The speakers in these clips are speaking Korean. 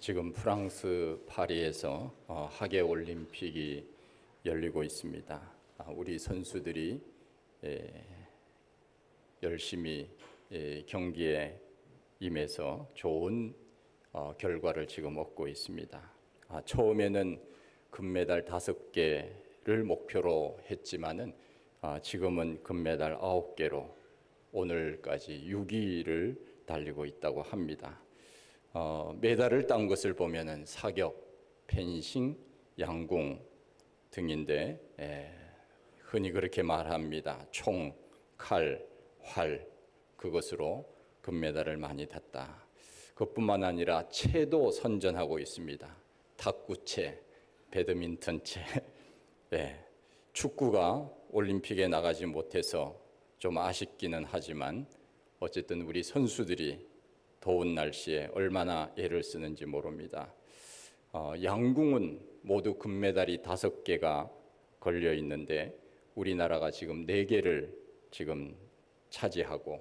지금 프랑스 파리에서 하계 올림픽이 열리고 있습니다. 우리 선수들이 열심히 경기에 임해서 좋은 결과를 지금 얻고 있습니다. 처음에는 금메달 5개를 목표로 했지만은 지금은 금메달 9개로 오늘까지 6위를 달리고 있다고 합니다. 메달을 딴 것을 보면은 사격, 펜싱, 양궁 등인데 흔히 그렇게 말합니다. 총, 칼, 활 그것으로 금메달을 많이 땄다. 그뿐만 아니라 채도 선전하고 있습니다. 탁구채, 배드민턴채. 축구가 올림픽에 나가지 못해서 좀 아쉽기는 하지만 어쨌든 우리 선수들이 더운 날씨에 얼마나 애를 쓰는지 모릅니다. 양궁은 모두 금메달이 5개가 걸려 있는데 우리나라가 지금 4개를 지금 차지하고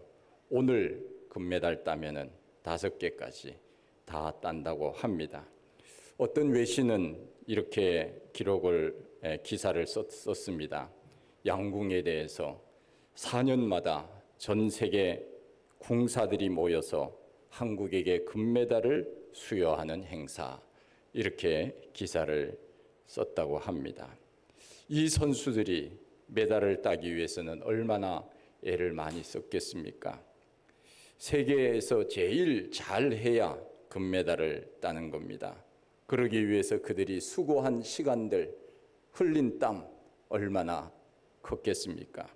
오늘 금메달 따면은 5개까지 다 딴다고 합니다. 어떤 외신은 이렇게 기사를 썼습니다. 양궁에 대해서 4년마다 전 세계 궁사들이 모여서 한국에게 금메달을 수여하는 행사, 이렇게 기사를 썼다고 합니다. 이 선수들이 메달을 따기 위해서는 얼마나 애를 많이 썼겠습니까? 세계에서 제일 잘해야 금메달을 따는 겁니다. 그러기 위해서 그들이 수고한 시간들, 흘린 땀 얼마나 컸겠습니까?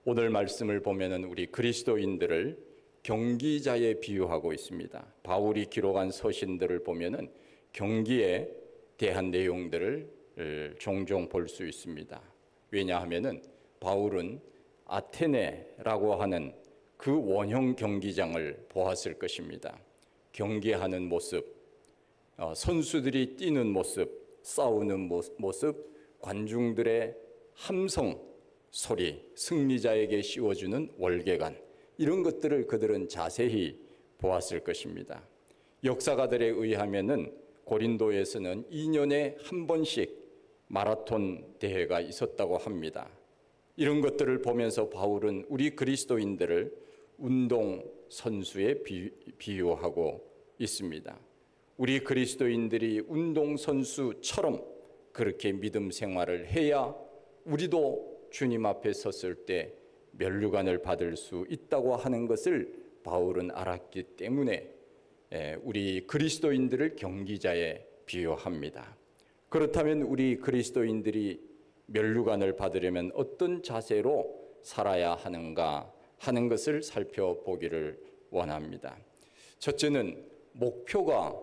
오늘 말씀을 보면은 우리 그리스도인들을 경기자에 비유하고 있습니다. 바울이 기록한 서신들을 보면은 경기에 대한 내용들을 종종 볼 수 있습니다. 왜냐하면은 바울은 아테네라고 하는 그 원형 경기장을 보았을 것입니다. 경기하는 모습, 선수들이 뛰는 모습, 싸우는 모습, 관중들의 함성 소리, 승리자에게 씌워주는 월계관, 이런 것들을 그들은 자세히 보았을 것입니다. 역사가들에 의하면은 고린도에서는 2년에 한 번씩 마라톤 대회가 있었다고 합니다. 이런 것들을 보면서 바울은 우리 그리스도인들을 운동 선수에 비유하고 있습니다. 우리 그리스도인들이 운동 선수처럼 그렇게 믿음 생활을 해야 우리도 주님 앞에 섰을 때 면류관을 받을 수 있다고 하는 것을 바울은 알았기 때문에 우리 그리스도인들을 경기자에 비유합니다. 그렇다면 우리 그리스도인들이 면류관을 받으려면 어떤 자세로 살아야 하는가 하는 것을 살펴보기를 원합니다. 첫째는 목표가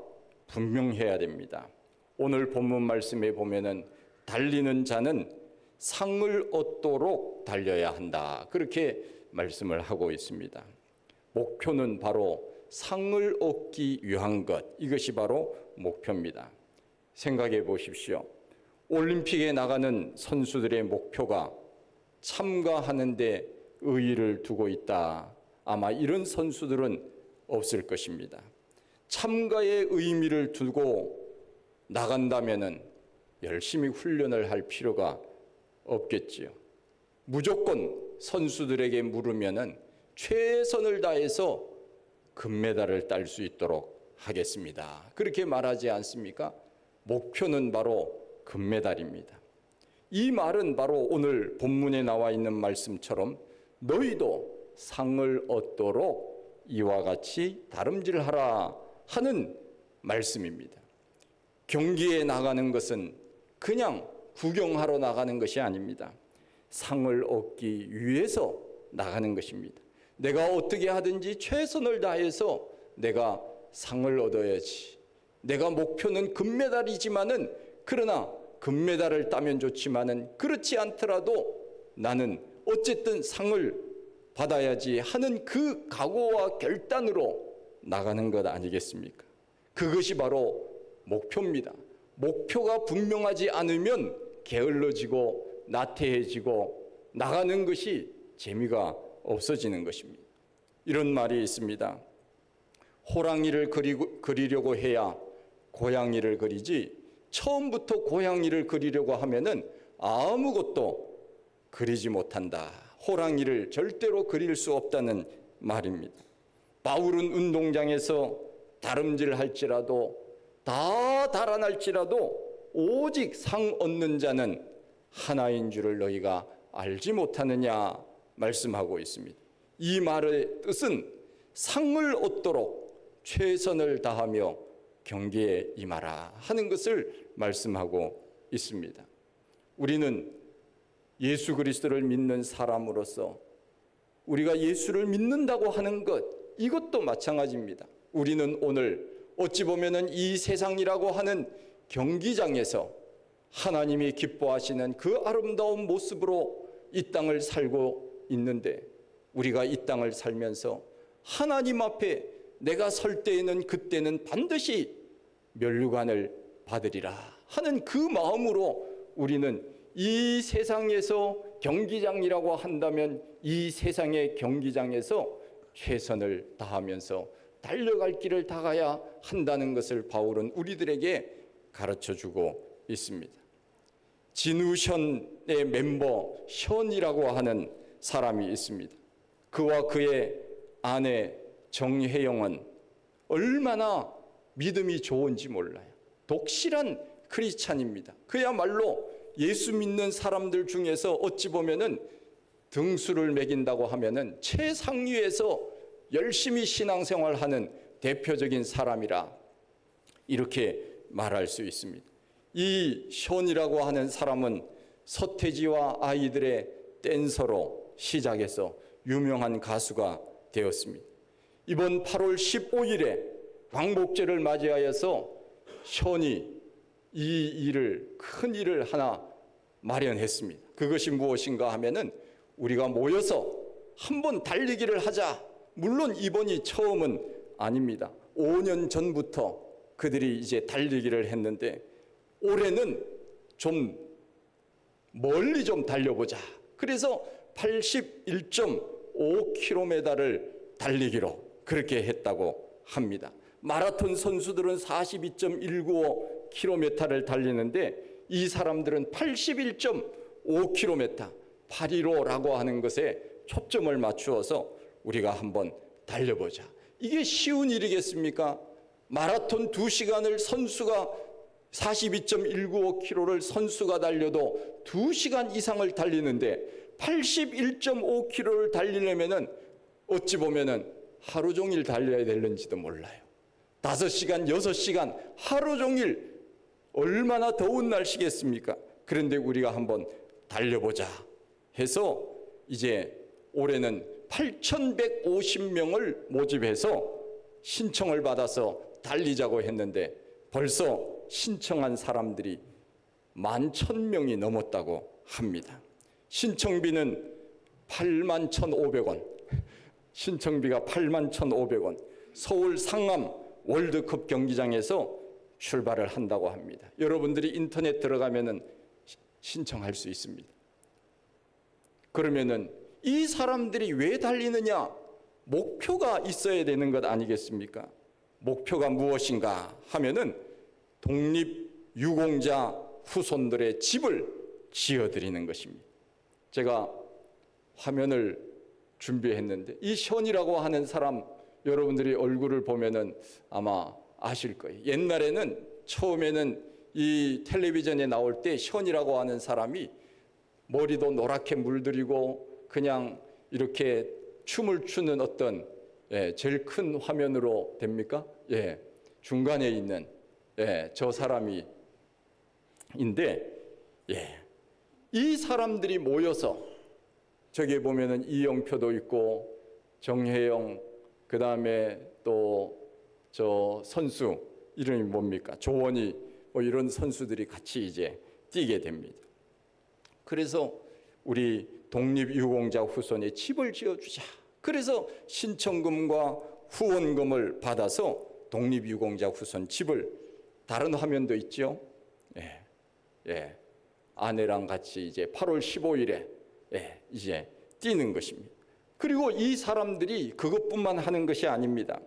분명해야 됩니다. 오늘 본문 말씀에 보면은 달리는 자는 상을 얻도록 달려야 한다. 그렇게 말씀을 하고 있습니다. 목표는 바로 상을 얻기 위한 것. 이것이 바로 목표입니다. 생각해 보십시오. 올림픽에 나가는 선수들의 목표가 참가하는 데 의의를 두고 있다. 아마 이런 선수들은 없을 것입니다. 참가의 의미를 두고 나간다면은 열심히 훈련을 할 필요가 없겠지요. 무조건 선수들에게 물으면은 최선을 다해서 금메달을 딸 수 있도록 하겠습니다. 그렇게 말하지 않습니까? 목표는 바로 금메달입니다. 이 말은 바로 오늘 본문에 나와 있는 말씀처럼 너희도 상을 얻도록 이와 같이 다름질하라 하는 말씀입니다. 경기에 나가는 것은 그냥 구경하러 나가는 것이 아닙니다. 상을 얻기 위해서 나가는 것입니다. 내가 어떻게 하든지 최선을 다해서 내가 상을 얻어야지. 내가 목표는 금메달이지만은 그러나 금메달을 따면 좋지만은 그렇지 않더라도 나는 어쨌든 상을 받아야지 하는 그 각오와 결단으로 나가는 것 아니겠습니까? 그것이 바로 목표입니다. 목표가 분명하지 않으면 게을러지고 나태해지고 나가는 것이 재미가 없어지는 것입니다. 이런 말이 있습니다. 호랑이를 그리려고 해야 고양이를 그리지, 처음부터 고양이를 그리려고 하면은 아무것도 그리지 못한다. 호랑이를 절대로 그릴 수 없다는 말입니다. 바울은 운동장에서 다름질할지라도 다 달아날지라도 오직 상 얻는 자는 하나인 줄을 너희가 알지 못하느냐 말씀하고 있습니다. 이 말의 뜻은 상을 얻도록 최선을 다하며 경계에 임하라 하는 것을 말씀하고 있습니다. 우리는 예수 그리스도를 믿는 사람으로서 우리가 예수를 믿는다고 하는 것, 이것도 마찬가지입니다. 우리는 오늘 어찌 보면은 이 세상이라고 하는 경기장에서 하나님이 기뻐하시는 그 아름다운 모습으로 이 땅을 살고 있는데, 우리가 이 땅을 살면서 하나님 앞에 내가 설 때에는 그때는 반드시 면류관을 받으리라 하는 그 마음으로 우리는 이 세상에서 경기장이라고 한다면 이 세상의 경기장에서 최선을 다하면서 달려갈 길을 다가야 한다는 것을 바울은 우리들에게 가르쳐주고 있습니다. 진우션의 멤버 션이라고 하는 사람이 있습니다. 그와 그의 아내 정혜영은 얼마나 믿음이 좋은지 몰라요. 독실한 크리스찬입니다. 그야말로 예수 믿는 사람들 중에서 어찌 보면은 등수를 매긴다고 하면은 최상위에서 열심히 신앙생활하는 대표적인 사람이라 이렇게 말할 수 있습니다. 이 션이라고 하는 사람은 서태지와 아이들의 댄서로 시작해서 유명한 가수가 되었습니다. 이번 8월 15일에 광복절을 맞이하여서 션이 큰 일을 하나 마련했습니다. 그것이 무엇인가 하면은 우리가 모여서 한번 달리기를 하자. 물론 이번이 처음은 아닙니다. 5년 전부터 그들이 이제 달리기를 했는데 올해는 좀 멀리 좀 달려보자. 그래서 81.5km를 달리기로 그렇게 했다고 합니다. 마라톤 선수들은 42.195km를 달리는데 이 사람들은 81.5km, 815라고 하는 것에 초점을 맞추어서 우리가 한번 달려보자. 이게 쉬운 일이겠습니까? 마라톤 2시간을 선수가 42.195km를 선수가 달려도 2시간 이상을 달리는데 81.5km를 달리려면은 어찌 보면은 하루 종일 달려야 되는지도 몰라요. 5시간, 6시간 하루 종일 얼마나 더운 날씨겠습니까? 그런데 우리가 한번 달려보자 해서 이제 올해는 8,150명을 모집해서 신청을 받아서 달리자고 했는데 벌써 신청한 사람들이 11,000명이 넘었다고 합니다. 신청비는 81,500원, 신청비가 81,500원, 서울 상암 월드컵 경기장에서 출발을 한다고 합니다. 여러분들이 인터넷 들어가면은 신청할 수 있습니다. 그러면은 이 사람들이 왜 달리느냐? 목표가 있어야 되는 것 아니겠습니까? 목표가 무엇인가 하면은 독립유공자 후손들의 집을 지어드리는 것입니다. 제가 화면을 준비했는데 이 션이라고 하는 사람 여러분들이 얼굴을 보면은 아마 아실 거예요. 옛날에는 처음에는 이 텔레비전에 나올 때 션이라고 하는 사람이 머리도 노랗게 물들이고 그냥 이렇게 춤을 추는 어떤 제일 큰 화면으로 됩니까? 중간에 있는 저 사람이 인데 이 사람들이 모여서 저기에 보면은 이영표도 있고 정혜영 그 다음에 또 저 선수 이름이 뭡니까? 조원희 뭐 이런 선수들이 같이 이제 뛰게 됩니다. 그래서 우리 독립유공자 후손의 집을 지어주자. 그래서 신청금과 후원금을 받아서 독립유공자 후손 집을 다른 화면도 있죠. 아내랑 같이 이제 8월 15일에 이제 뛰는 것입니다. 그리고 이 사람들이 그것뿐만 하는 것이 아닙니다.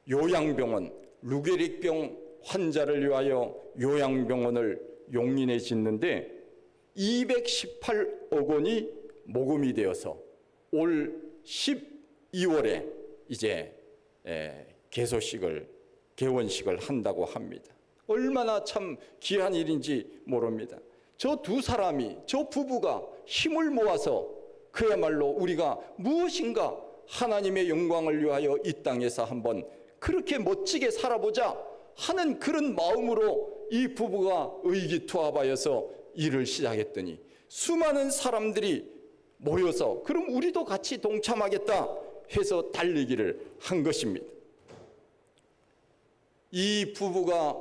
요양병원, 루게릭병 환자를 위하여 요양병원을 용인에 짓는데 218억 원이 모금이 되어서 올 12월에 이제 개원식을 한다고 합니다. 얼마나 참 귀한 일인지 모릅니다. 저 두 사람이, 저 부부가 힘을 모아서 그야말로 우리가 무엇인가 하나님의 영광을 위하여 이 땅에서 한번 그렇게 멋지게 살아보자 하는 그런 마음으로 이 부부가 의기투합하여서 일을 시작했더니 수많은 사람들이 모여서 그럼 우리도 같이 동참하겠다 해서 달리기를 한 것입니다. 이 부부가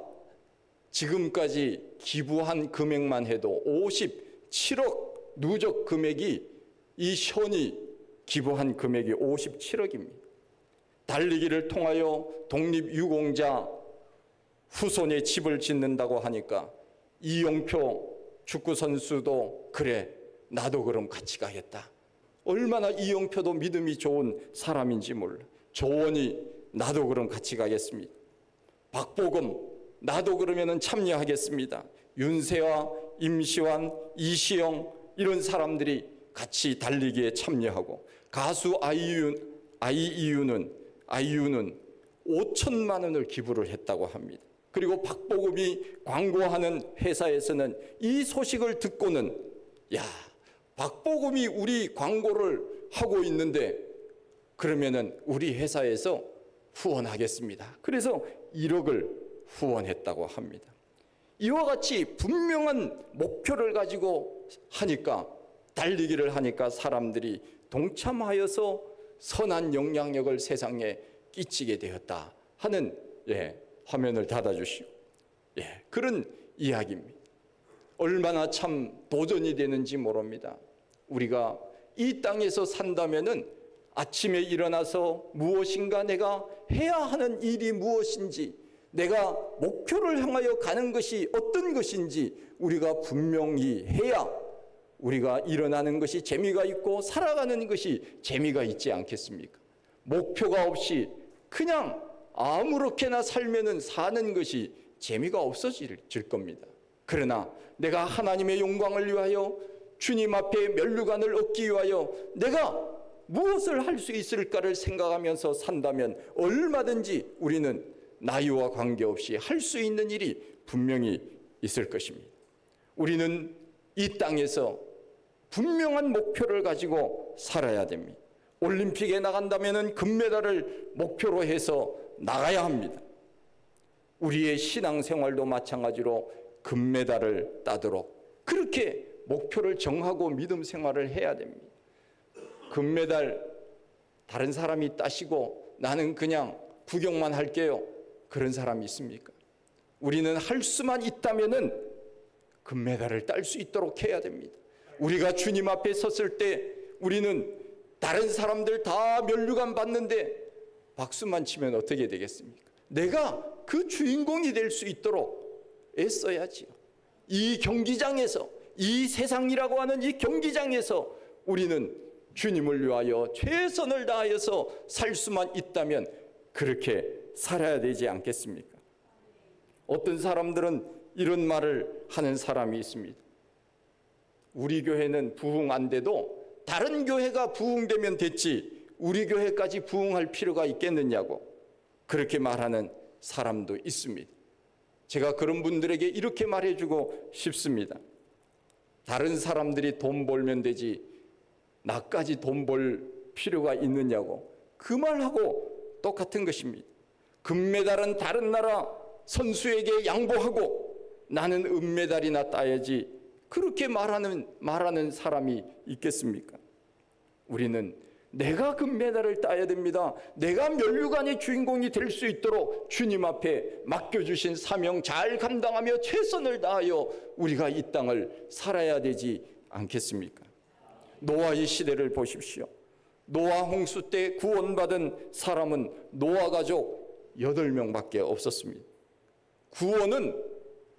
지금까지 기부한 금액만 해도 57억, 누적 금액이, 이 션이 기부한 금액이 57억입니다. 달리기를 통하여 독립유공자 후손의 집을 짓는다고 하니까 이영표 축구선수도 그래 나도 그럼 같이 가겠다. 얼마나 이영표도 믿음이 좋은 사람인지 몰라. 조원이 나도 그럼 같이 가겠습니다. 박보검 나도 그러면은 참여하겠습니다. 윤세화, 임시완, 이시영 이런 사람들이 같이 달리기에 참여하고 가수 아이유는 5천만 원을 기부를 했다고 합니다. 그리고 박보검이 광고하는 회사에서는 이 소식을 듣고는 야, 박보검이 우리 광고를 하고 있는데 그러면은 우리 회사에서 후원하겠습니다. 그래서 1억을 후원했다고 합니다. 이와 같이 분명한 목표를 가지고 하니까, 달리기를 하니까 사람들이 동참하여서 선한 영향력을 세상에 끼치게 되었다 하는 화면을 닫아주시오. 그런 이야기입니다. 얼마나 참 도전이 되는지 모릅니다. 우리가 이 땅에서 산다면은 아침에 일어나서 무엇인가 내가 해야 하는 일이 무엇인지, 내가 목표를 향하여 가는 것이 어떤 것인지 우리가 분명히 해야 우리가 일어나는 것이 재미가 있고 살아가는 것이 재미가 있지 않겠습니까? 목표가 없이 그냥 아무렇게나 살면은 사는 것이 재미가 없어질 겁니다. 그러나 내가 하나님의 영광을 위하여 주님 앞에 면류관을 얻기 위하여 내가 무엇을 할 수 있을까를 생각하면서 산다면 얼마든지 우리는 나이와 관계없이 할 수 있는 일이 분명히 있을 것입니다. 우리는 이 땅에서 분명한 목표를 가지고 살아야 됩니다. 올림픽에 나간다면 금메달을 목표로 해서 나가야 합니다. 우리의 신앙생활도 마찬가지로 금메달을 따도록 그렇게 목표를 정하고 믿음 생활을 해야 됩니다. 금메달 다른 사람이 따시고 나는 그냥 구경만 할게요. 그런 사람이 있습니까? 우리는 할 수만 있다면은 금메달을 딸 수 있도록 해야 됩니다. 우리가 주님 앞에 섰을 때 우리는 다른 사람들 다 면류관 받는데 박수만 치면 어떻게 되겠습니까? 내가 그 주인공이 될 수 있도록 애써야지요. 이 경기장에서, 이 세상이라고 하는 이 경기장에서 우리는 주님을 위하여 최선을 다하여서 살 수만 있다면 그렇게 살아야 되지 않겠습니까? 어떤 사람들은 이런 말을 하는 사람이 있습니다. 우리 교회는 부흥 안 돼도 다른 교회가 부흥되면 됐지 우리 교회까지 부흥할 필요가 있겠느냐고 그렇게 말하는 사람도 있습니다. 제가 그런 분들에게 이렇게 말해주고 싶습니다. 다른 사람들이 돈 벌면 되지 나까지 돈 벌 필요가 있느냐고 그 말하고 똑같은 것입니다. 금메달은 다른 나라 선수에게 양보하고 나는 은메달이나 따야지 그렇게 말하는 사람이 있겠습니까? 우리는 내가 금메달을 따야 됩니다. 내가 면류관의 주인공이 될 수 있도록 주님 앞에 맡겨주신 사명 잘 감당하며 최선을 다하여 우리가 이 땅을 살아야 되지 않겠습니까? 노아의 시대를 보십시오. 노아 홍수 때 구원받은 사람은 노아 가족 8명밖에 없었습니다. 구원은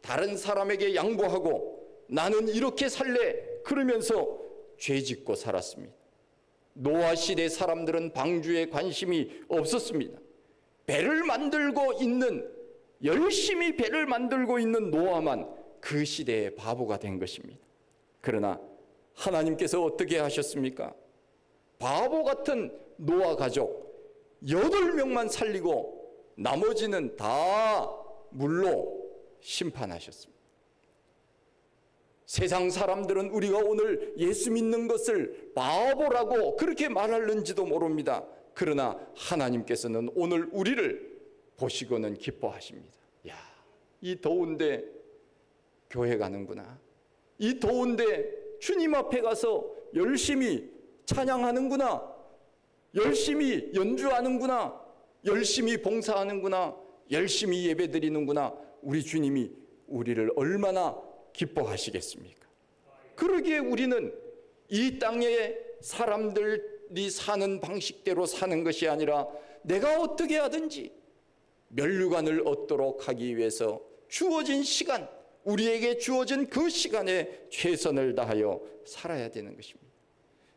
다른 사람에게 양보하고 나는 이렇게 살래 그러면서 죄짓고 살았습니다. 노아 시대 사람들은 방주에 관심이 없었습니다. 배를 만들고 있는, 열심히 배를 만들고 있는 노아만 그 시대의 바보가 된 것입니다. 그러나 하나님께서 어떻게 하셨습니까? 바보 같은 노아 가족 8명만 살리고 나머지는 다 물로 심판하셨습니다. 세상 사람들은 우리가 오늘 예수 믿는 것을 바보라고 그렇게 말하는지도 모릅니다. 그러나 하나님께서는 오늘 우리를 보시고는 기뻐하십니다. 야, 이 더운데 교회 가는구나. 이 더운데 주님 앞에 가서 열심히 찬양하는구나. 열심히 연주하는구나. 열심히 봉사하는구나. 열심히 예배드리는구나. 우리 주님이 우리를 얼마나 기뻐하시겠습니까? 그러기에 우리는 이 땅에 사람들이 사는 방식대로 사는 것이 아니라 내가 어떻게 하든지 면류관을 얻도록 하기 위해서 주어진 시간, 우리에게 주어진 그 시간에 최선을 다하여 살아야 되는 것입니다.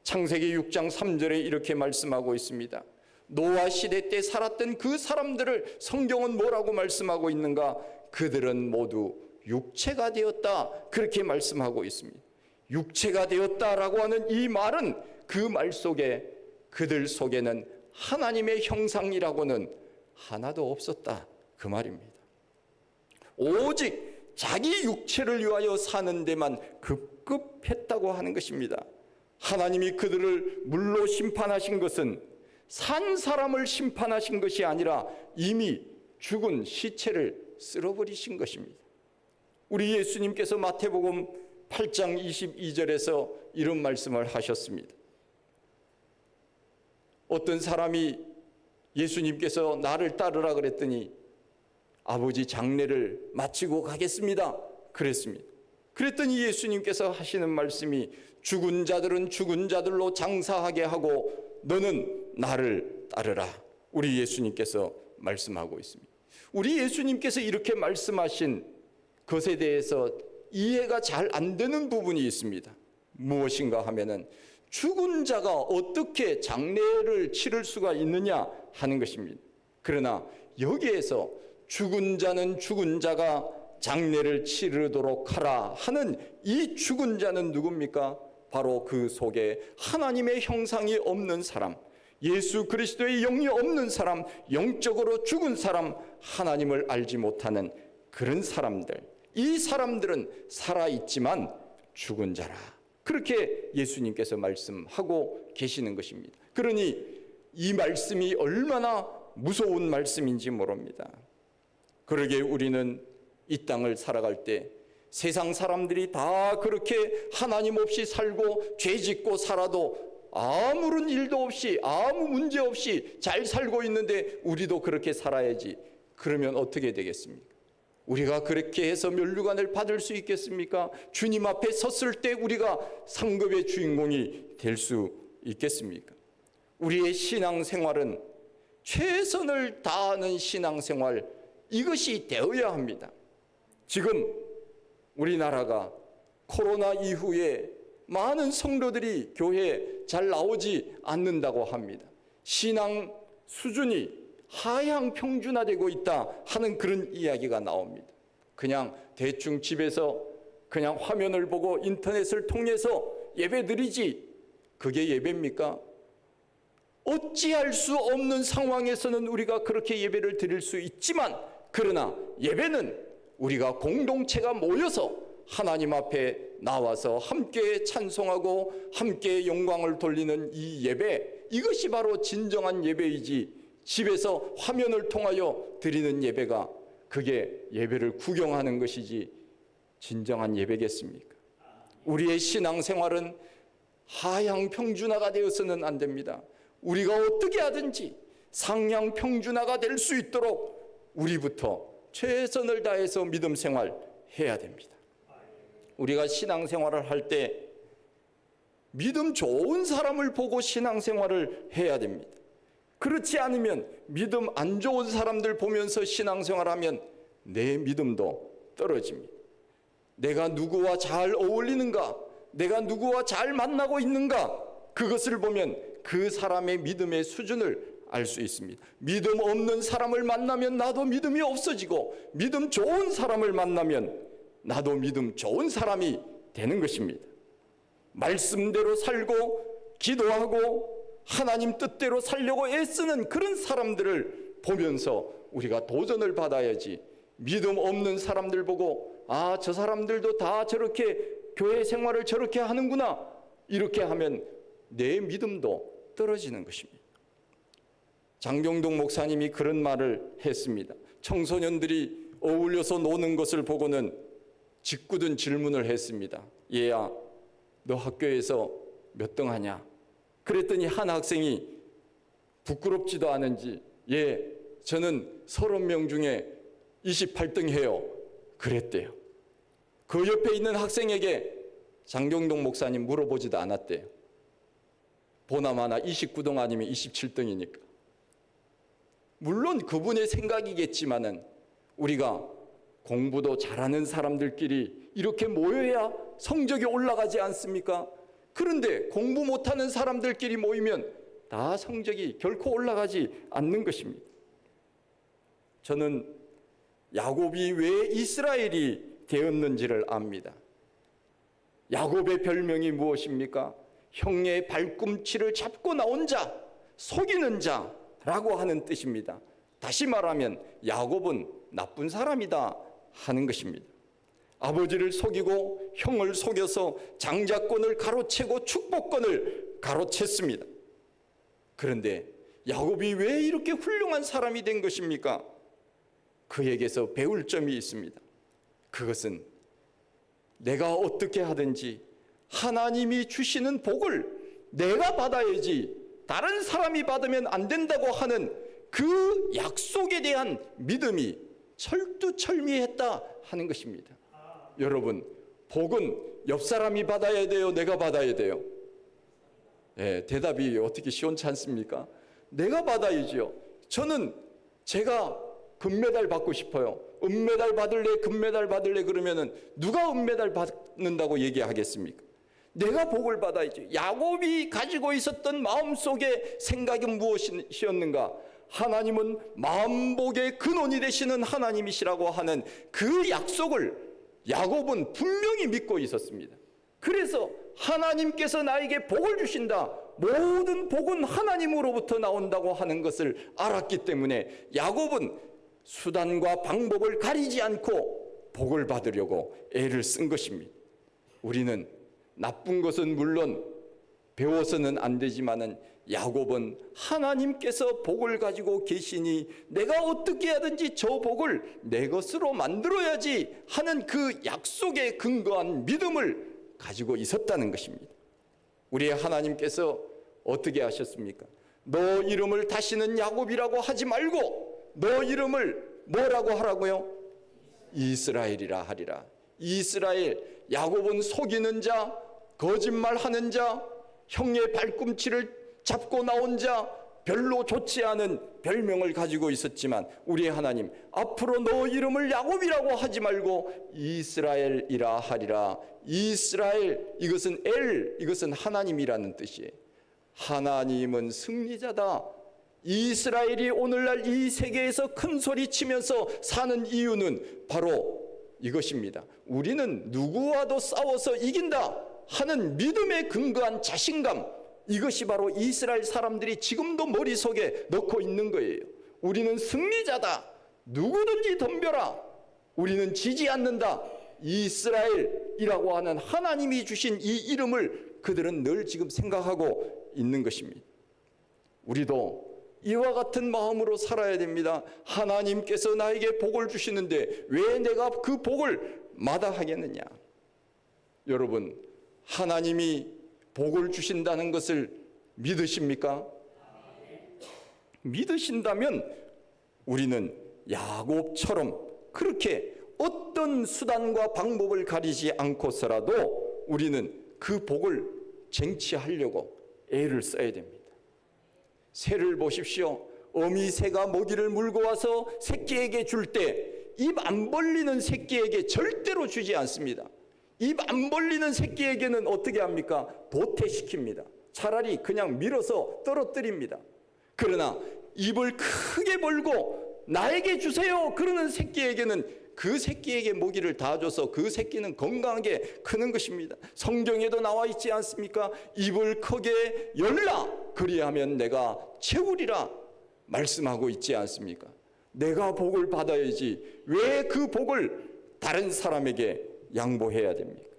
창세기 6장 3절에 이렇게 말씀하고 있습니다. 노아 시대 때 살았던 그 사람들을 성경은 뭐라고 말씀하고 있는가? 그들은 모두 육체가 되었다, 그렇게 말씀하고 있습니다. 육체가 되었다라고 하는 이 말은 그 말 속에 그들 속에는 하나님의 형상이라고는 하나도 없었다, 그 말입니다. 오직 자기 육체를 위하여 사는 데만 급급했다고 하는 것입니다. 하나님이 그들을 물로 심판하신 것은 산 사람을 심판하신 것이 아니라 이미 죽은 시체를 쓸어버리신 것입니다. 우리 예수님께서 마태복음 8장 22절에서 이런 말씀을 하셨습니다. 어떤 사람이 예수님께서 나를 따르라 그랬더니 아버지 장례를 마치고 가겠습니다, 그랬습니다. 그랬더니 예수님께서 하시는 말씀이 죽은 자들은 죽은 자들로 장사하게 하고 너는 나를 따르라, 우리 예수님께서 말씀하고 있습니다. 우리 예수님께서 이렇게 말씀하신 것에 대해서 이해가 잘 안 되는 부분이 있습니다. 무엇인가 하면은 죽은 자가 어떻게 장례를 치를 수가 있느냐 하는 것입니다. 그러나 여기에서 죽은 자는 죽은 자가 장례를 치르도록 하라 하는 이 죽은 자는 누굽니까? 바로 그 속에 하나님의 형상이 없는 사람, 예수 그리스도의 영이 없는 사람, 영적으로 죽은 사람, 하나님을 알지 못하는 그런 사람들, 이 사람들은 살아있지만 죽은 자라, 그렇게 예수님께서 말씀하고 계시는 것입니다. 그러니 이 말씀이 얼마나 무서운 말씀인지 모릅니다. 그러기에 우리는 이 땅을 살아갈 때 세상 사람들이 다 그렇게 하나님 없이 살고 죄 짓고 살아도 아무런 일도 없이 아무 문제 없이 잘 살고 있는데 우리도 그렇게 살아야지. 그러면 어떻게 되겠습니까? 우리가 그렇게 해서 면류관을 받을 수 있겠습니까? 주님 앞에 섰을 때 우리가 상급의 주인공이 될 수 있겠습니까? 우리의 신앙생활은 최선을 다하는 신앙생활, 이것이 되어야 합니다. 지금 우리나라가 코로나 이후에 많은 성도들이 교회에 잘 나오지 않는다고 합니다. 신앙 수준이 하향 평준화되고 있다 하는 그런 이야기가 나옵니다. 그냥 대충 집에서 그냥 화면을 보고 인터넷을 통해서 예배드리지, 그게 예배입니까? 어찌할 수 없는 상황에서는 우리가 그렇게 예배를 드릴 수 있지만, 그러나 예배는 우리가 공동체가 모여서 하나님 앞에 나와서 함께 찬송하고 함께 영광을 돌리는 이 예배, 이것이 바로 진정한 예배이지, 집에서 화면을 통하여 드리는 예배가 그게 예배를 구경하는 것이지 진정한 예배겠습니까? 우리의 신앙생활은 하향 평준화가 되어서는 안 됩니다. 우리가 어떻게 하든지 상향 평준화가 될 수 있도록 우리부터 최선을 다해서 믿음 생활 해야 됩니다. 우리가 신앙생활을 할 때 믿음 좋은 사람을 보고 신앙생활을 해야 됩니다. 그렇지 않으면 믿음 안 좋은 사람들 보면서 신앙생활하면 내 믿음도 떨어집니다. 내가 누구와 잘 어울리는가, 내가 누구와 잘 만나고 있는가, 그것을 보면 그 사람의 믿음의 수준을 알 수 있습니다. 믿음 없는 사람을 만나면 나도 믿음이 없어지고, 믿음 좋은 사람을 만나면 나도 믿음 좋은 사람이 되는 것입니다. 말씀대로 살고 기도하고 하나님 뜻대로 살려고 애쓰는 그런 사람들을 보면서 우리가 도전을 받아야지, 믿음 없는 사람들 보고 저 사람들도 다 저렇게 교회 생활을 저렇게 하는구나, 이렇게 하면 내 믿음도 떨어지는 것입니다. 장경동 목사님이 그런 말을 했습니다. 청소년들이 어울려서 노는 것을 보고는 짓궂은 질문을 했습니다. 얘야, 너 학교에서 몇 등 하냐? 그랬더니 한 학생이 부끄럽지도 않은지, 저는 30명 중에 28등 해요, 그랬대요. 그 옆에 있는 학생에게 장경동 목사님 물어보지도 않았대요. 보나마나 29등 아니면 27등이니까. 물론 그분의 생각이겠지만은 우리가 공부도 잘하는 사람들끼리 이렇게 모여야 성적이 올라가지 않습니까? 그런데 공부 못하는 사람들끼리 모이면 다 성적이 결코 올라가지 않는 것입니다. 저는 야곱이 왜 이스라엘이 되었는지를 압니다. 야곱의 별명이 무엇입니까? 형의 발꿈치를 잡고 나온 자, 속이는 자라고 하는 뜻입니다. 다시 말하면 야곱은 나쁜 사람이다 하는 것입니다. 아버지를 속이고 형을 속여서 장자권을 가로채고 축복권을 가로챘습니다. 그런데 야곱이 왜 이렇게 훌륭한 사람이 된 것입니까? 그에게서 배울 점이 있습니다. 그것은 내가 어떻게 하든지 하나님이 주시는 복을 내가 받아야지 다른 사람이 받으면 안 된다고 하는 그 약속에 대한 믿음이 철두철미했다 하는 것입니다. 여러분, 복은 옆 사람이 받아야 돼요, 내가 받아야 돼요? 대답이 어떻게 시원치 않습니까? 내가 받아야지요. 저는 제가 금메달 받고 싶어요. 은메달 받을래, 금메달 받을래 그러면은 누가 은메달 받는다고 얘기하겠습니까? 내가 복을 받아야지. 야곱이 가지고 있었던 마음속의 생각이 무엇이었는가? 하나님은 마음복의 근원이 되시는 하나님이시라고 하는 그 약속을 야곱은 분명히 믿고 있었습니다. 그래서 하나님께서 나에게 복을 주신다, 모든 복은 하나님으로부터 나온다고 하는 것을 알았기 때문에 야곱은 수단과 방법을 가리지 않고 복을 받으려고 애를 쓴 것입니다. 우리는 나쁜 것은 물론 배워서는 안 되지만은 야곱은 하나님께서 복을 가지고 계시니 내가 어떻게 하든지 저 복을 내 것으로 만들어야지 하는 그 약속에 근거한 믿음을 가지고 있었다는 것입니다. 우리 하나님께서 어떻게 하셨습니까? 너 이름을 다시는 야곱이라고 하지 말고 너 이름을 뭐라고 하라고요? 이스라엘이라 하리라. 이스라엘, 야곱은 속이는 자, 거짓말하는 자, 형의 발꿈치를 잡고 나온 자, 별로 좋지 않은 별명을 가지고 있었지만 우리의 하나님, 앞으로 너 이름을 야곱이라고 하지 말고 이스라엘이라 하리라. 이스라엘, 이것은 이것은 하나님이라는 뜻이에요. 하나님은 승리자다. 이스라엘이 오늘날 이 세계에서 큰 소리 치면서 사는 이유는 바로 이것입니다. 우리는 누구와도 싸워서 이긴다 하는 믿음에 근거한 자신감, 이것이 바로 이스라엘 사람들이 지금도 머릿속에 넣고 있는 거예요. 우리는 승리자다. 누구든지 덤벼라. 우리는 지지 않는다. 이스라엘이라고 하는 하나님이 주신 이 이름을 그들은 늘 지금 생각하고 있는 것입니다. 우리도 이와 같은 마음으로 살아야 됩니다. 하나님께서 나에게 복을 주시는데 왜 내가 그 복을 마다하겠느냐? 여러분, 하나님이 복을 주신다는 것을 믿으십니까? 믿으신다면 우리는 야곱처럼 그렇게 어떤 수단과 방법을 가리지 않고서라도 우리는 그 복을 쟁취하려고 애를 써야 됩니다. 새를 보십시오. 어미 새가 먹이를 물고 와서 새끼에게 줄 때 입 안 벌리는 새끼에게 절대로 주지 않습니다. 입 안 벌리는 새끼에게는 어떻게 합니까? 도태시킵니다. 차라리 그냥 밀어서 떨어뜨립니다. 그러나 입을 크게 벌고 나에게 주세요 그러는 새끼에게는 그 새끼에게 먹이를 다 줘서 그 새끼는 건강하게 크는 것입니다. 성경에도 나와 있지 않습니까? 입을 크게 열라 그리하면 내가 채우리라 말씀하고 있지 않습니까? 내가 복을 받아야지 왜 그 복을 다른 사람에게 양보해야 됩니까?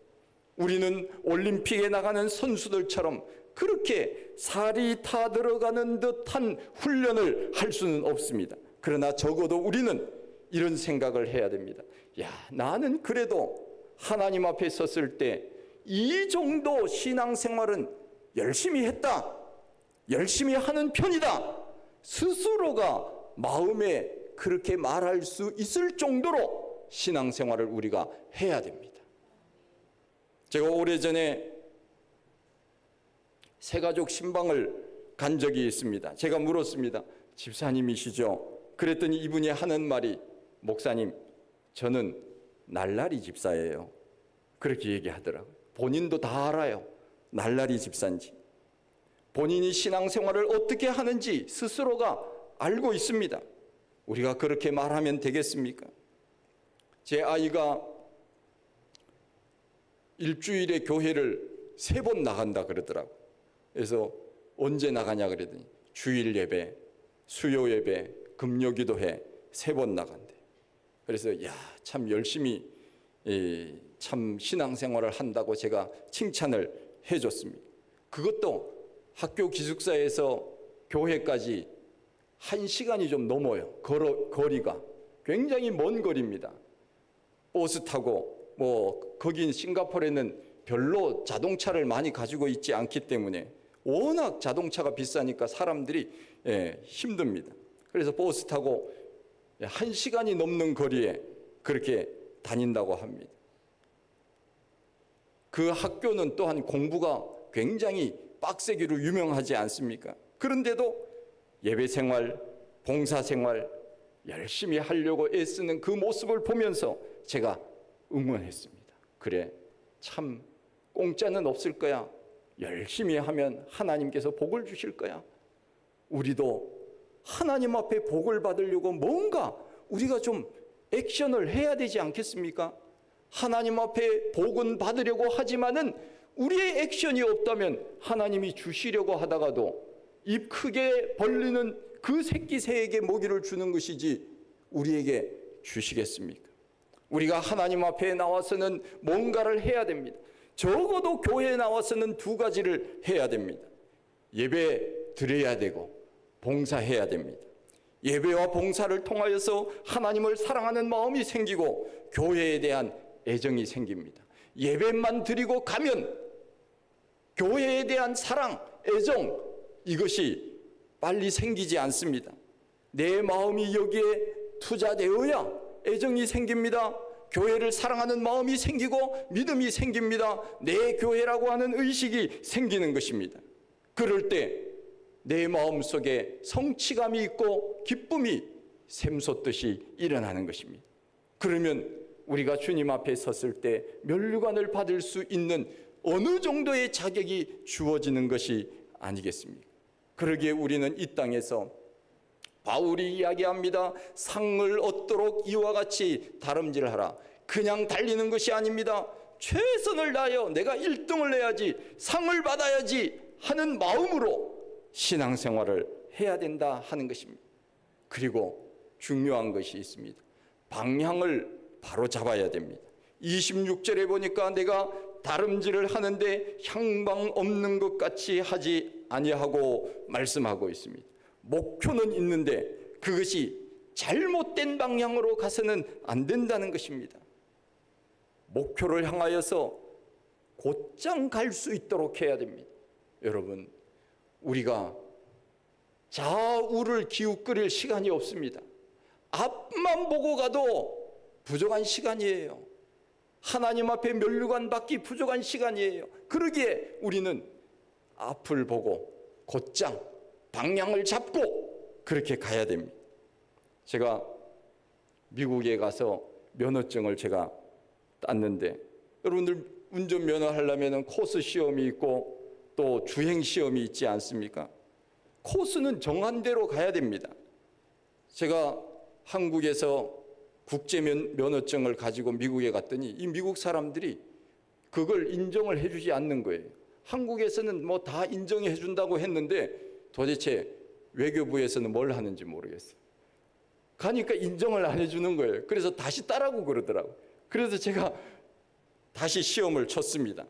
우리는 올림픽에 나가는 선수들처럼 그렇게 살이 타 들어가는 듯한 훈련을 할 수는 없습니다. 그러나 적어도 우리는 이런 생각을 해야 됩니다. 야, 나는 그래도 하나님 앞에 섰을 때 이 정도 신앙생활은 열심히 했다, 열심히 하는 편이다, 스스로가 마음에 그렇게 말할 수 있을 정도로 신앙생활을 우리가 해야 됩니다. 제가 오래전에 새가족 신방을 간 적이 있습니다. 제가 물었습니다. 집사님이시죠? 그랬더니 이분이 하는 말이, 목사님, 저는 날라리 집사예요. 그렇게 얘기하더라고요. 본인도 다 알아요. 날라리 집사인지. 본인이 신앙생활을 어떻게 하는지 스스로가 알고 있습니다. 우리가 그렇게 말하면 되겠습니까? 제 아이가 일주일에 교회를 3번 나간다 그러더라고요. 그래서 언제 나가냐 그랬더니 주일 예배, 수요 예배, 금요기도회 3번 나간대. 그래서 참 열심히 참 신앙생활을 한다고 제가 칭찬을 해줬습니다. 그것도 학교 기숙사에서 교회까지 1시간이 좀 넘어요. 거리가 굉장히 먼 거리입니다. 버스 타고 거긴 싱가포르에는 별로 자동차를 많이 가지고 있지 않기 때문에 워낙 자동차가 비싸니까 사람들이 힘듭니다. 그래서 버스 타고 1시간이 넘는 거리에 그렇게 다닌다고 합니다. 그 학교는 또한 공부가 굉장히 빡세기로 유명하지 않습니까? 그런데도 예배생활, 봉사생활 열심히 하려고 애쓰는 그 모습을 보면서 제가 응원했습니다. 그래, 참 공짜는 없을 거야. 열심히 하면 하나님께서 복을 주실 거야. 우리도 하나님 앞에 복을 받으려고 뭔가 우리가 좀 액션을 해야 되지 않겠습니까? 하나님 앞에 복은 받으려고 하지만은 우리의 액션이 없다면 하나님이 주시려고 하다가도 입 크게 벌리는 그 새끼 새에게 먹이를 주는 것이지 우리에게 주시겠습니까? 우리가 하나님 앞에 나와서는 뭔가를 해야 됩니다. 적어도 교회에 나와서는 2가지를 해야 됩니다. 예배 드려야 되고 봉사해야 됩니다. 예배와 봉사를 통하여서 하나님을 사랑하는 마음이 생기고 교회에 대한 애정이 생깁니다. 예배만 드리고 가면 교회에 대한 사랑, 애정 이것이 빨리 생기지 않습니다. 내 마음이 여기에 투자되어야 애정이 생깁니다. 교회를 사랑하는 마음이 생기고 믿음이 생깁니다. 내 교회라고 하는 의식이 생기는 것입니다. 그럴 때 내 마음속에 성취감이 있고 기쁨이 샘솟듯이 일어나는 것입니다. 그러면 우리가 주님 앞에 섰을 때 면류관을 받을 수 있는 어느 정도의 자격이 주어지는 것이 아니겠습니까? 그러기에 우리는 이 땅에서 바울이 이야기합니다. 상을 얻도록 이와 같이 다름질하라. 그냥 달리는 것이 아닙니다. 최선을 다하여 내가 1등을 내야지, 상을 받아야지 하는 마음으로 신앙생활을 해야 된다 하는 것입니다. 그리고 중요한 것이 있습니다. 방향을 바로 잡아야 됩니다. 26절에 보니까 내가 다름질을 하는데 향방 없는 것 같이 하지 아니하고 말씀하고 있습니다. 목표는 있는데 그것이 잘못된 방향으로 가서는 안 된다는 것입니다. 목표를 향하여서 곧장 갈 수 있도록 해야 됩니다. 여러분, 우리가 좌우를 기웃거릴 시간이 없습니다. 앞만 보고 가도 부족한 시간이에요. 하나님 앞에 면류관 받기 부족한 시간이에요. 그러기에 우리는 앞을 보고 곧장 방향을 잡고 그렇게 가야 됩니다. 제가 미국에 가서 면허증을 제가 땄는데, 여러분들 운전면허 하려면 코스 시험이 있고 또 주행 시험이 있지 않습니까? 코스는 정한 대로 가야 됩니다. 제가 한국에서 국제 면허증을 가지고 미국에 갔더니 이 미국 사람들이 그걸 인정을 해주지 않는 거예요. 한국에서는 뭐 다 인정해 준다고 했는데 도대체 외교부에서는 뭘 하는지 모르겠어요. 가니까 인정을 안 해주는 거예요. 그래서 다시 따라고 그러더라고요. 그래서 제가 다시 시험을 쳤습니다.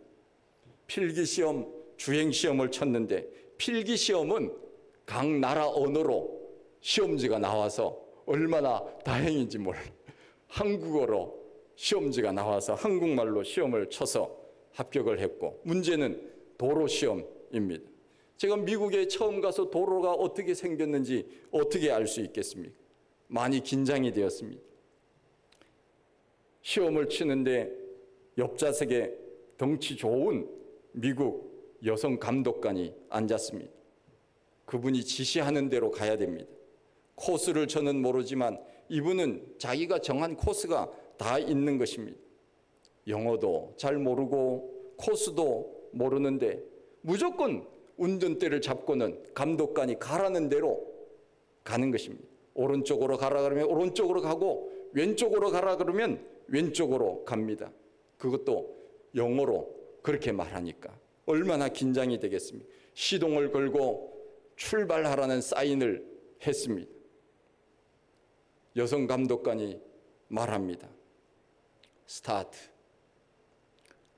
필기시험, 주행시험을 쳤는데 필기시험은 각 나라 언어로 시험지가 나와서 얼마나 다행인지 몰라요. 한국어로 시험지가 나와서 한국말로 시험을 쳐서 합격을 했고, 문제는 도로 시험입니다. 제가 미국에 처음 가서 도로가 어떻게 생겼는지 어떻게 알 수 있겠습니까? 많이 긴장이 되었습니다. 시험을 치는데 옆좌석에 덩치 좋은 미국 여성 감독관이 앉았습니다. 그분이 지시하는 대로 가야 됩니다. 코스를 저는 모르지만 이분은 자기가 정한 코스가 다 있는 것입니다. 영어도 잘 모르고 코스도 모르는데 무조건 운전대를 잡고는 감독관이 가라는 대로 가는 것입니다. 오른쪽으로 가라 그러면 오른쪽으로 가고 왼쪽으로 가라 그러면 왼쪽으로 갑니다. 그것도 영어로 그렇게 말하니까 얼마나 긴장이 되겠습니까? 시동을 걸고 출발하라는 사인을 했습니다. 여성 감독관이 말합니다. 스타트,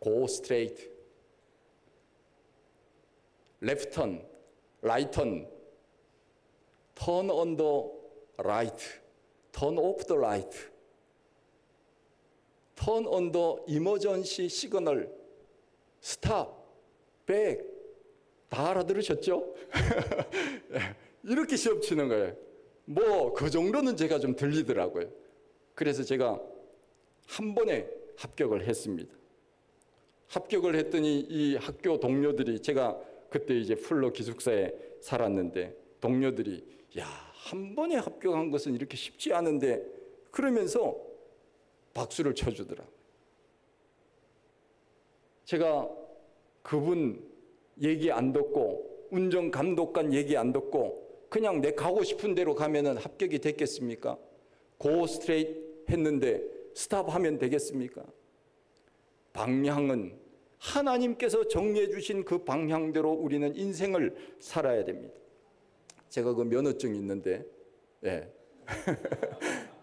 go straight, left turn, right turn, turn on the right, turn off the right, turn on the emergency signal, stop, back. 다 알아들으셨죠? 이렇게 시험 치는 거예요. 뭐 그 정도는 제가 좀 들리더라고요. 그래서 제가 한 번에 합격을 했습니다. 합격을 했더니 이 학교 동료들이, 제가 그때 이제 풀로 기숙사에 살았는데 동료들이 야, 한 번에 합격한 것은 이렇게 쉽지 않은데 그러면서 박수를 쳐주더라고요. 제가 그분 얘기 안 듣고 운전 감독관 얘기 안 듣고 그냥 내 가고 싶은 대로 가면은 합격이 됐겠습니까? 고 스트레이트 했는데 스탑 하면 되겠습니까? 방향은 하나님께서 정해 주신 그 방향대로 우리는 인생을 살아야 됩니다. 제가 그 면허증이 있는데, 예.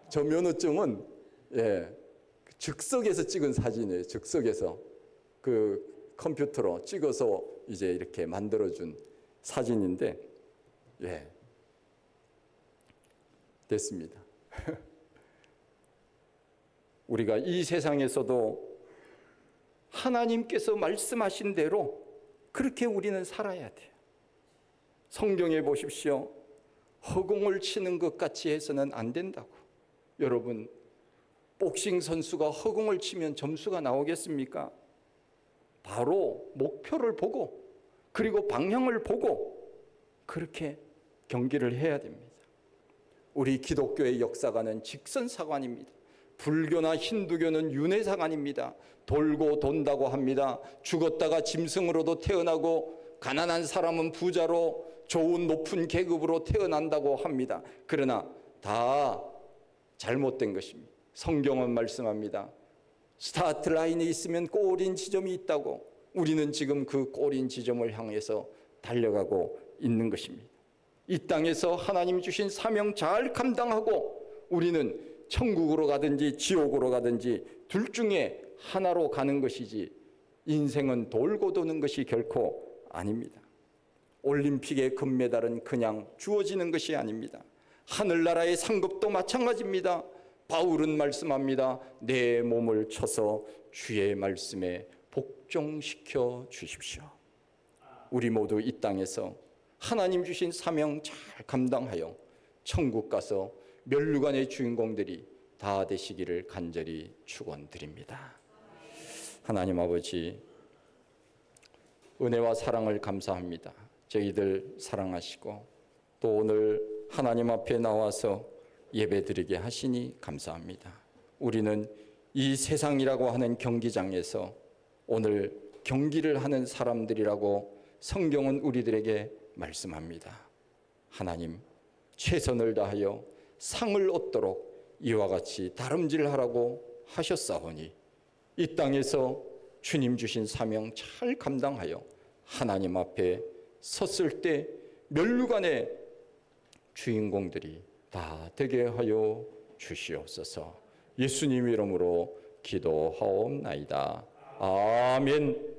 저 면허증은, 예, 즉석에서 찍은 사진이에요. 즉석에서 그 컴퓨터로 찍어서 이제 이렇게 만들어준 사진인데, 예, 됐습니다. 우리가 이 세상에서도 하나님께서 말씀하신 대로 그렇게 우리는 살아야 돼요. 성경에 보십시오. 허공을 치는 것 같이 해서는 안 된다고. 여러분, 복싱 선수가 허공을 치면 점수가 나오겠습니까? 바로 목표를 보고 그리고 방향을 보고 그렇게 경기를 해야 됩니다. 우리 기독교의 역사관은 직선사관입니다. 불교나 힌두교는 윤회사관입니다. 돌고 돈다고 합니다. 죽었다가 짐승으로도 태어나고 가난한 사람은 부자로 좋은 높은 계급으로 태어난다고 합니다. 그러나 다 잘못된 것입니다. 성경은 말씀합니다. 스타트 라인에 있으면 골인 지점이 있다고. 우리는 지금 그 골인 지점을 향해서 달려가고 있는 것입니다. 이 땅에서 하나님 주신 사명 잘 감당하고 우리는 천국으로 가든지 지옥으로 가든지 둘 중에 하나로 가는 것이지 인생은 돌고 도는 것이 결코 아닙니다. 올림픽의 금메달은 그냥 주어지는 것이 아닙니다. 하늘나라의 상급도 마찬가지입니다. 바울은 말씀합니다. 내 몸을 쳐서 주의 말씀에 복종시켜 주십시오. 우리 모두 이 땅에서 하나님 주신 사명 잘 감당하여 천국 가서 면류관의 주인공들이 다 되시기를 간절히 축원드립니다. 하나님 아버지, 은혜와 사랑을 감사합니다. 저희들 사랑하시고 또 오늘 하나님 앞에 나와서 예배드리게 하시니 감사합니다. 우리는 이 세상이라고 하는 경기장에서 오늘 경기를 하는 사람들이라고 성경은 우리들에게 말씀합니다. 하나님 최선을 다하여 상을 얻도록 이와 같이 다름질하라고 하셨사오니 이 땅에서 주님 주신 사명 잘 감당하여 하나님 앞에 섰을 때 면류관의 주인공들이 다 되게 하여 주시옵소서. 예수님 이름으로 기도하옵나이다. 아멘.